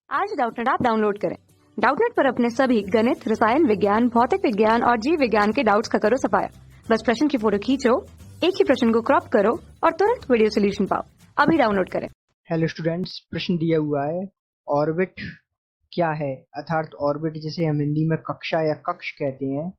आज Doubtnut app download करें। Doubtnut पर अपने सभी गणित, रसायन विज्ञान, भौतिक विज्ञान और जीव विज्ञान के डाउट्स का करो सफाया। बस प्रश्न की फोटो खींचो, एक ही प्रश्न को क्रॉप करो और तुरंत वीडियो सोल्यूशन पाओ। अभी डाउनलोड करें। हेलो स्टूडेंट्स, प्रश्न दिया हुआ है ऑर्बिट क्या है, अर्थात ऑर्बिट जिसे हम हिंदी में कक्षा या कक्ष कहते हैं,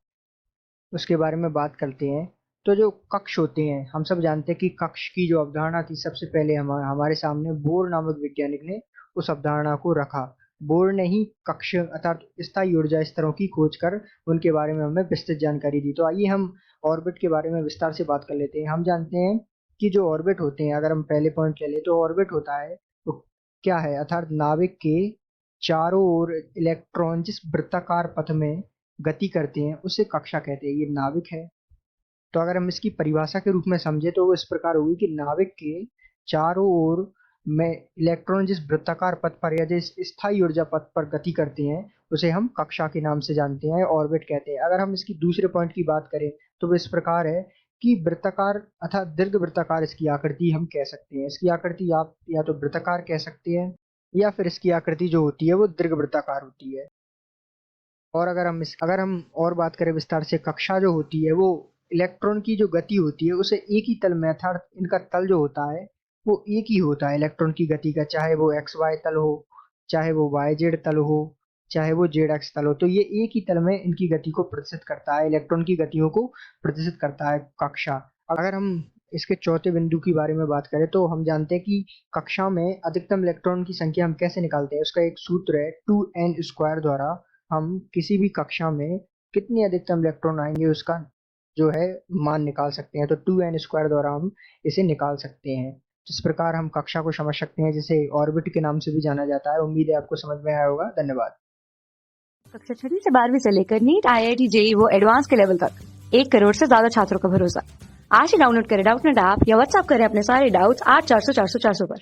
उसके बारे में बात करते हैं। तो जो कक्ष होते हैं, हम सब जानते हैं कि कक्ष की जो अवधारणा थी, सबसे पहले हमारे सामने बोर नामक वैज्ञानिक ने उस अवधारणा को रखा। बोर ने ही कक्ष अर्थात स्थायी ऊर्जा स्तरों की खोज कर उनके बारे में हमें विस्तृत जानकारी दी। तो आइए हम ऑर्बिट के बारे में विस्तार से बात कर लेते हैं। हम जानते हैं कि जो ऑर्बिट होते हैं, अगर हम पहले पॉइंट ले लें तो ऑर्बिट होता है तो क्या है, अर्थात नाविक के चारों ओर इलेक्ट्रॉन जिस वृत्ताकार पथ में गति करते हैं उसे कक्षा कहते हैं। ये नाविक है। तो अगर हम इसकी परिभाषा के रूप में समझे तो वो इस प्रकार होगी कि नाविक के चारों ओर में इलेक्ट्रॉन जिस वृत्ताकार पथ पर या जिस स्थायी ऊर्जा पथ पर गति करते हैं उसे हम कक्षा के नाम से जानते हैं, ऑर्बिट कहते हैं। अगर हम इसकी दूसरे पॉइंट की बात करें तो वो इस प्रकार है कि वृत्ताकार अर्थात दीर्घ वृत्ताकार इसकी आकृति हम कह सकते हैं। इसकी आकृति आप या तो वृत्ताकार कह सकते हैं या फिर इसकी आकृति जो होती है वो दीर्घ वृत्ताकार होती है। और अगर हम और बात करें विस्तार से, कक्षा जो होती है वो इलेक्ट्रॉन की जो गति होती है उसे एक ही तल में अर्थात इनका तल जो होता है वो एक ही होता है इलेक्ट्रॉन की गति का, चाहे वो एक्स वाई तल हो, चाहे वो वाई जेड तल हो, चाहे वो जेड एक्स तल हो। तो ये एक ही तल में इनकी गति को प्रदर्शित करता है, इलेक्ट्रॉन की गतियों को प्रदर्शित करता है कक्षा। अगर हम इसके चौथे बिंदु की बारे में बात करें तो हम जानते हैं कि कक्षा में अधिकतम इलेक्ट्रॉन की संख्या हम कैसे निकालते हैं। उसका एक सूत्र है 2n² द्वारा हम किसी भी कक्षा में कितने अधिकतम इलेक्ट्रॉन आएंगे उसका जो है मान निकाल सकते हैं। तो 2n² द्वारा हम इसे निकाल सकते हैं। इस प्रकार हम कक्षा को समझ सकते हैं, जिसे ऑर्बिट के नाम से भी जाना जाता है। उम्मीद है आपको समझ में आया होगा। धन्यवाद। कक्षा 6 से 12वीं से लेकर नीट, IIT, JEE वो एडवांस के लेवल तक 1 करोड़ से ज्यादा छात्रों का भरोसा। आज ही डाउनलोड करें डाउटनेट ऐप या व्हाट्सएप करें अपने सारे डाउट्स 8400 400 400 पर।